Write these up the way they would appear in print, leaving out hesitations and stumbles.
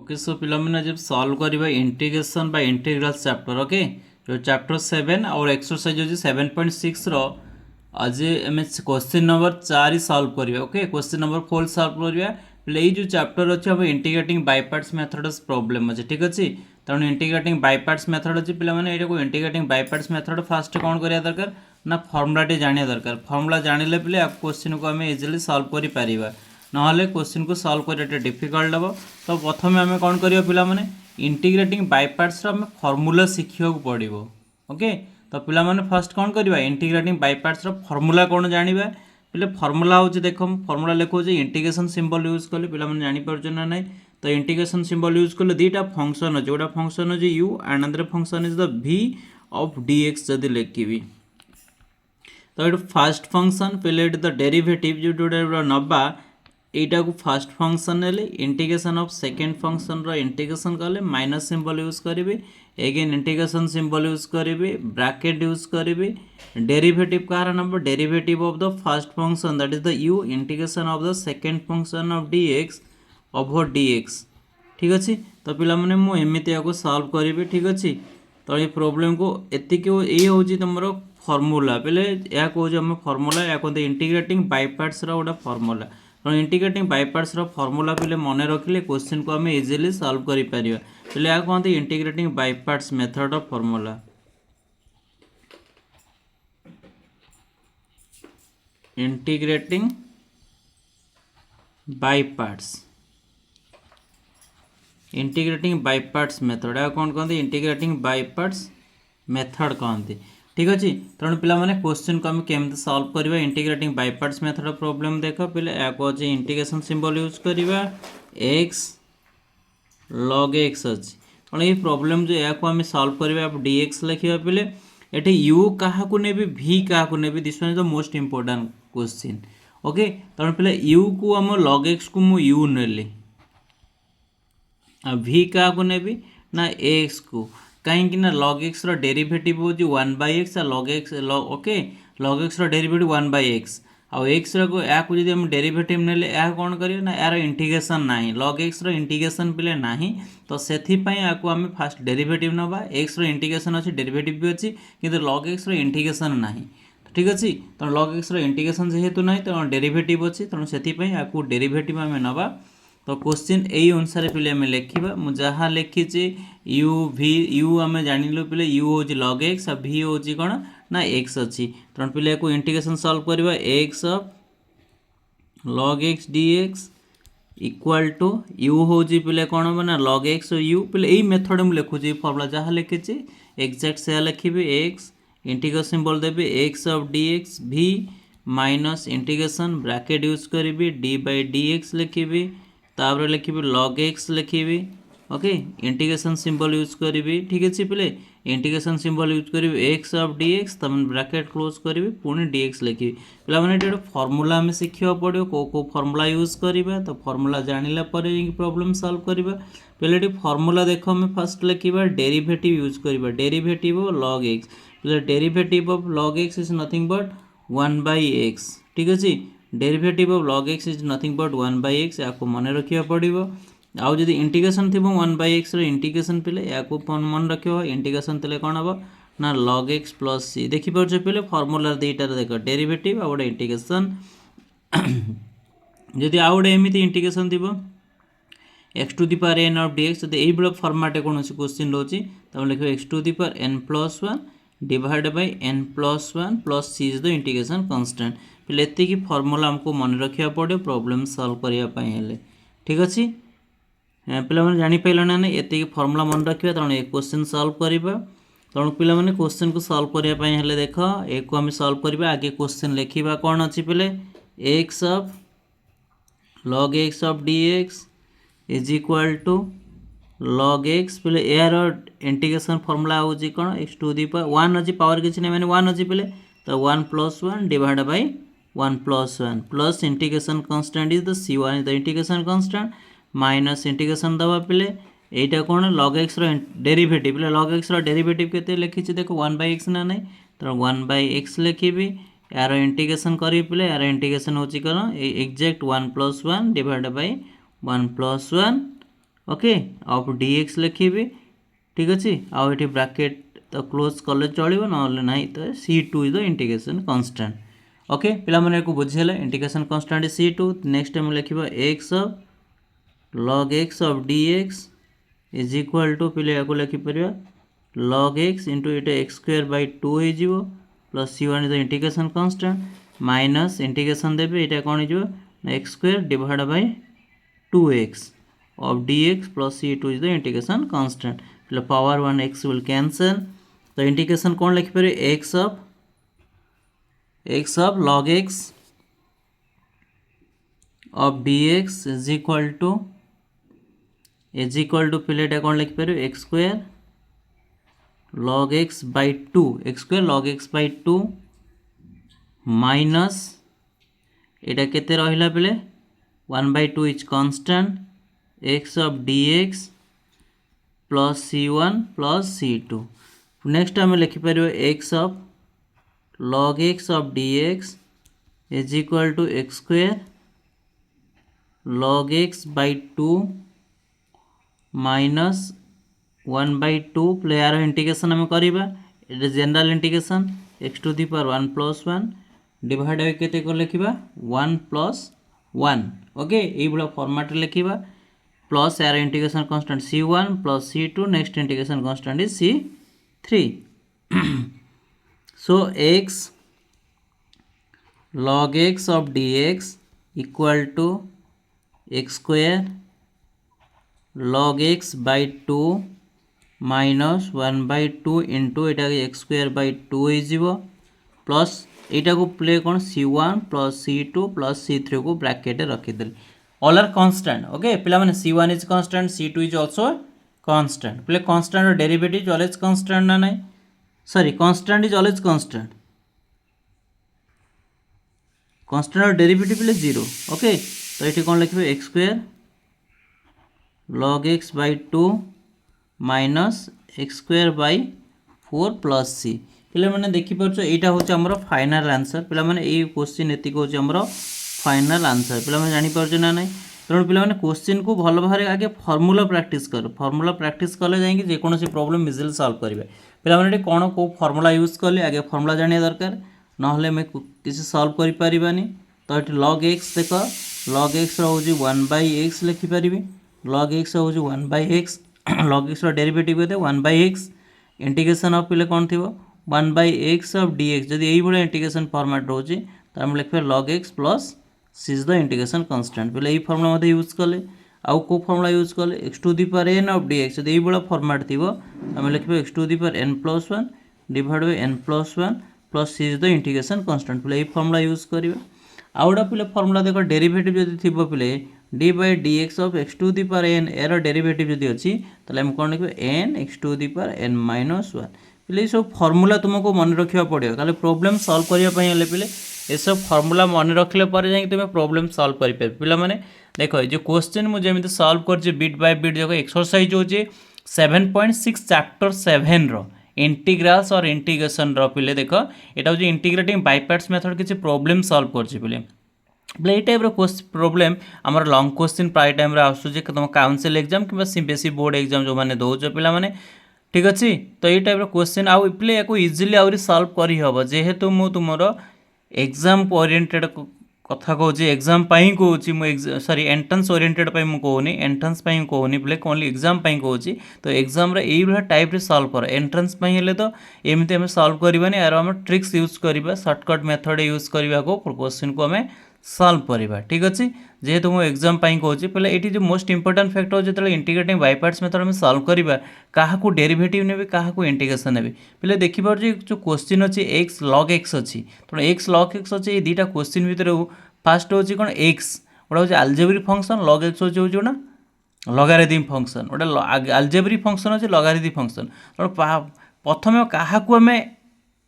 Okay so पिला मैंने जब सॉल्व करवा integration by integral chapter okay जो चैप्टर 7 और एक्सरसाइज होची 7.6 रो आज एम क्वेश्चन नंबर 4 सॉल्व करवा ओके क्वेश्चन नंबर 4 सॉल्व करवा पहले ये जो चैप्टर अच्छे हम integrating by parts methods problem अच्छे ठीक अच्छे तेणु इंटीग्रेटिंग बाय पार्ट्स मेथड अच्छी पे ये integrating by parts method fast कौन करा दरकार ना फर्मुलाटी जाना दरकार फर्मुला जानिले पे क्वेश्चन को आम इजिली सॉल्व कर पारिबा नहले क्वेश्चन को सॉल्व करने डिफिकल्ट हम तो प्रथम आम कौन करिया पिला माने इंटीग्रेटिंग बाय पार्ट्स आम फर्मुला शिखा पड़ो ओके तो पिला माने फर्स्ट कौन करवा इंटीग्रेटिंग बाय पार्ट्स फर्मुला कौन जानिबा पे फर्मुला हूँ देख फर्मुला लिखो इंटीग्रेशन सिंबल यूज कले पिला माने जानि पारछ ना नहीं तो इंटीग्रेशन सिंबल यूज कले दुईटा फंक्शन अच्छे गोटा फंक्शन अच्छे u and other function is the v of dx जदि लिखी तो ये फास्ट फंक्शन पे द डेरिवेटिव जो नबा एटा को फास्ट फंक्शन ले इंटीग्रेशन ऑफ सेकेंड फंक्शन रो इंटीग्रेशन कले माइनस सिंबल यूज करेंगे एगेन इंटीग्रेशन सिंबल यूज करेंगे ब्रैकेट यूज करेंगे डेरिवेटिव कहार number derivative of the first function that is the u integration of the second function of dx over dx ठीक अच्छे तो पिला माने मु एमिति को सॉल्व करेंगे ठीक अच्छे तो ये प्रॉब्लम को एतिक ये हूँ तुम फर्मुला पे या कहे आम फर्मुला या कहते इंटीग्रेटिंग बाय पार्ट्स रो गोटा फर्मुला तो इंटीग्रेटिंग बाय पार्ट्स रो फर्मुला पे मन रखिले क्वेश्चन को आम इजिली सॉल्व करि परिबा पे या कहते integrating by parts method of formula integrating by parts method या कौन कहते इंटीग्रेटिंग बाय पार्ट्स मेथड कहते ठीक अच्छे तेणु पिला माने क्वेश्चन को आम केमती सॉल्व करवा integrating by parts method problem देख पे या अच्छे इंटीग्रेशन सिंबल यूज करवा x log x अच्छे तेणु ये प्रॉब्लम जो या आम सॉल्व करवा dx लिखा पे ये u क्या ने v क्या ने this one is the most important question okay तेणु पे u को आम log x को मु u नेली v क्या नेबी ना x को कहीं log x रो डेरिवेटिव हो 1/x log x okay log x रो डेरिवेटिव 1/x आउ x रो या को जदि हम डेरिवेटिव नेले या कौन करियो ना यार इंटीग्रेशन नाही log x रो इंटीग्रेशन पिले नाही तो सेथि पई या को हम फास्ट डेरिवेटिव नबा x रो इंटीग्रेशन अछि डेरिवेटिव भी अछि किंतु log x रो इंटीग्रेशन नाही ठीक अछि तो log x रो इंटीग्रेशन जेहेतु नाही तो डेरिवेटिव अछि तो सेथि पई या को डेरिवेटिव हम नबा तो क्वेश्चन यही अनुसार पे आम लिखा मुझे लिखी यू भी यू आम जानलु पे यू हूँ log x और v हूँ कौन ना x अच्छी तेणु पे को इंटीग्रेशन सॉल्व करवा x of log x dx equal to u हूँ पे कौन हम ना log x और u पे यही मेथड मुझे लिखुची फर्मुला जहाँ लिखी एक्जाक्ट से लिखी x integration symbol Devi x of dx v minus integration bracket use करी d/dx लिखी तापर लिखी log x लिखी ओके इंटीग्रेशन सिंबल यूज करी ठीक अच्छे पे इंटीग्रेशन सिंबल यूज करी x ऑफ dx तब ब्रैकेट क्लोज करी पुणी dx लिखी पे मैंने फर्मुला आम शिखा पड़ो को फर्मुला यूज करवा तो फर्मुला जानिला प्रॉब्लम सॉल्व करवा पे फर्मुला देख आम फास्ट लिखा डेरिवेटिव यूज करवा डेरिवेटिव ऑफ log x पे derivative of log x is nothing but 1/x ठीक अच्छे derivative of log x is nothing but 1/x या को मन रखा पड़ो आउ जब इंटीग्रेशन थी 1/x इंटीग्रेशन पे या को मन रख इंटीग्रेशन थे कौन हम ना log x प्लस c देखिए पे फर्मुला दुईटार देख डेरिवेटिव आ गए इंटीग्रेशन जदि आउ गए एमती इंटीग्रेशन थी x to the power n of dx जब यही फर्माटे कौन क्वेश्चन रोचे तो लिख x to the power n+1 divide by n+1 plus c is the integration constant पे एति फर्मुला हमको मन रखा पड़ो प्रॉब्लम सॉल्व करने ठीक अच्छे पे जापार ना नहीं एति फर्मुला मन रखा तेणु ये क्वेश्चन सॉल्व करवा तेणु पे क्वेश्चन को सॉल्व करने देख ए को आम सॉल्व करवा आगे क्वेश्चन लिखा कौन अच्छी पे x of log x of dx is equal to log x पे यार इंटीग्रेशन फर्मुला हूँ कौन x टू दी पावर 1 अच्छी पावर किसी नहीं मैंने 1 अच्छी पे तो 1+1 divide by 1+1 plus integration constant is the c1 is the integration constant minus integration दबा पे यहीटा कौन log x derivative log x derivative के लिखी देख 1/x ना नहीं तो 1/x लिखी यार इंटीग्रेशन करी पे यार इंटीग्रेशन हूँ कौन exact 1+1 divide by 1+1 okay of dx लिखिबे ठीक अच्छे आउ ये ब्राकेट तो क्लोज कले चलो ना तो C2 is the integration constant okay पिला माने को बुझेला integration constant C2 next time लिखिबा x of log x of dx is equal to पिले को लिखि परिबा log x इंटू इटा x स्क्वायर बाय 2 हो जिवो plus C1 is the integration constant minus integration देबे इटा कोन हो जिवो x square divide by 2x of dx plus C2 is the integration constant. The power 1 x will cancel. The integration कौन लिख पे x of log x of dx is equal to पहले कौन लिख पे x square log x by 2 x square log x by 2 minus एटा केते रहिला पहले 1 by 2 is constant x of dx plus C1 plus C2 next आम लिखिपर x of log x of dx is equal to x square log x by 2 minus 1 by 2 play यार integration आम करिबा it general integration x to the power 1 plus 1 divide by केते को लिखिबा 1 plus 1 okay एई बडा format रे लिखिबा plus यार integration constant C1 plus C2 next integration constant is C3 so x log x of dx equal to x square log x by 2 minus 1 by 2 into Etah x square by 2 हो जिवो plus iota को play कोन C1 plus C2 plus C3 को bracket रखि देली all are constant okay पिला माने C1 is constant C2 is also constant पिले constant और derivative is always constant ना नहीं sorry constant is always constant constant और derivative पिले 0 okay तो ये कौन लिखिबे x square log x by 2 minus x square by 4 plus c पिले माने देखि परछो एटा होचे हमरो फाइनल आंसर पिला माने ए क्वेश्चन एति को होचे हमरो फाइनल आंसर पिला माने जानि परछो ना नहीं तेणु पिला माने क्वेश्चन को भल भारे आगे फॉर्मूला प्रैक्टिस कर फॉर्मूला प्रैक्टिस कले जाई जे कोनोसी प्रॉब्लम इजिली सॉल्व करिवे पिला माने कोन को फॉर्मूला यूज करले आगे फॉर्मूला जानिया दरकार न हले मैं किसी सॉल्व करि परिबानी तो एटी log x देखो log x होउजी 1 by x लिखि परिबे log x होउजी 1 by x log x रो डेरिवेटिव होते 1 by x इंटीग्रेशन ऑफ पिले कोन थिबो 1 by x of dx जदि एई बडा इंटीग्रेशन फॉर्मेट रहउची त हम लिखबे log x plus c is the integration constant पहले ये फॉर्मूला मते यूज कले आउ को फॉर्मूला यूज कले x to the power n of dx जदि एई बडा फॉर्मेट थिबो हम लिखबे x to the power n plus 1 divided by n plus 1 plus c is the integration constant पहले ये फॉर्मूला यूज करिवे आउडा पहले फॉर्मूला देखो डेरिवेटिव जदि थिबो पहले d by dx of x to the power n arrow derivative जदि अछि तले हम कोन लिखबे n x to the power n minus 1 पहले सब फॉर्मूला तुमको मन रखिया पड़ियो काले प्रॉब्लम सॉल्व करिया पई हले पहले ये सब फॉर्मूला मन रखले पर जाई तुम प्रॉब्लम सॉल्व करि पे पिला माने देखो ये क्वेश्चन मु जेमिति सॉल्व करछि बिट बाय बिट देखो एक्सरसाइज होछि 7.6 चैप्टर 7 रो इंटीग्रल्स और इंटीग्रेशन रो पिले देखो एटा होछि इंटीग्रेटिंग बाय पार्ट्स मेथड किछि प्रॉब्लम सॉल्व करछि पिले प्ले टाइप रो प्रॉब्लम हमर लॉन्ग क्वेश्चन प्राय टाइम रे आसु जे तुम काउंसिल एग्जाम किबा सीबीएसई बोर्ड एग्जाम जो माने दोजो पिला माने ठीक अछि तो ये टाइप रो क्वेश्चन आउ पिले याको इजीली आउरी सॉल्व करि हबो जेहेतु मु तुमरो एग्जाम ओरिएंटेड कथा कहूँ एग्जाम कहूँ मुझे सॉरी एंट्रेंस ओरिएंटेड मु कहूनी एंट्रेंस कहूनी बोले ओनली एग्जाम कहूँ तो एग्जाम ये टाइप रे सॉल्व कर एंट्रेंस हेले तो एमती आम सॉल्व करवानी यार आम ट्रिक्स यूज करवा शॉर्टकट मेथड यूज करने को क्वेश्चन को आम सॉल्व करवा ठीक अच्छे जेहेतु मुझे एग्जाम कहूँ पहले ये जो मोस्ट इंपोर्टेंट फैक्टर जो इंटीग्रेटिंग बाय पार्ट्स मेथड आम सॉल्व करवा क्या डेरिवेटिव ने क्या इंटीग्रेशन ने पहले देखिए जो क्वेश्चन अच्छी एक्स लॉग एक्स अच्छी तेणु एक्स लॉग एक्स अच्छी ये दुटा क्वेश्चन भितर फास्ट हूँ कौन एक्स गोटे हूँ आलजेब्रिक फंक्शन लॉग एक्स हूँ जोड़ा लॉगारिथम फंक्शन गोटे आलजेब्रिक फंक्शन अच्छे लॉगारिथम फंक्शन तेणु प्रथम क्या आम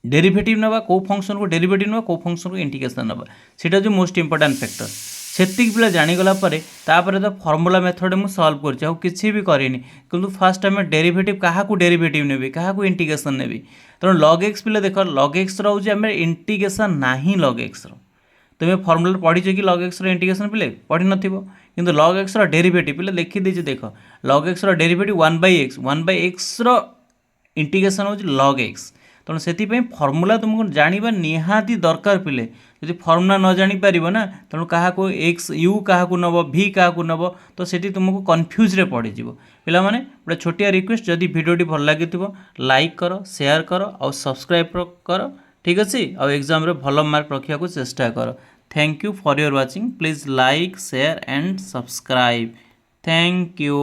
डेरिवेटिव नवा को फंक्शन को डेरिवेटिव नवा को फंक्शन को इंटीग्रेशन नवा सेटा जो मोस्ट इंपोर्टेंट फैक्टर सेतिक पिला जानीगला तापर तो फॉर्मूला मेथड मु सॉल्व करछि किसी भी करिनी किंतु फास्ट आम डेरिवेटिव क्या डेरिवेटिव नेबी क्या इंटीग्रेशन नेबी तेणु लॉग एक्स पिला देख लॉग एक्स रोचे आम इंटीग्रेशन ना लॉग एक्स तुम्हें फर्मुला पढ़ी कि लॉग एक्स इंटीग्रेशन पिले पढ़ी नथिबो किंतु लॉग एक्स डेरिवेटिव पिले लिखि देछि देख log x derivative 1/x integration हो लॉग एक्स तेणु से फर्मुला तुमको जाना निहाती दरकार पिले जदि फर्मुला न जापर ना तेणु क्या एक्स यू क्या नब भि क्या नब तो से तुमको कन्फ्यूज पड़ज पे गोटे छोटिया रिक्वेस्ट जदि भिडियोटी भल लगी लाइक कर शेयर कर और सब्सक्राइब कर ठीक अच्छे आउ एग्जाम भल मार्क रखा चेष्टा कर thank you for your watching please like share and subscribe thank you.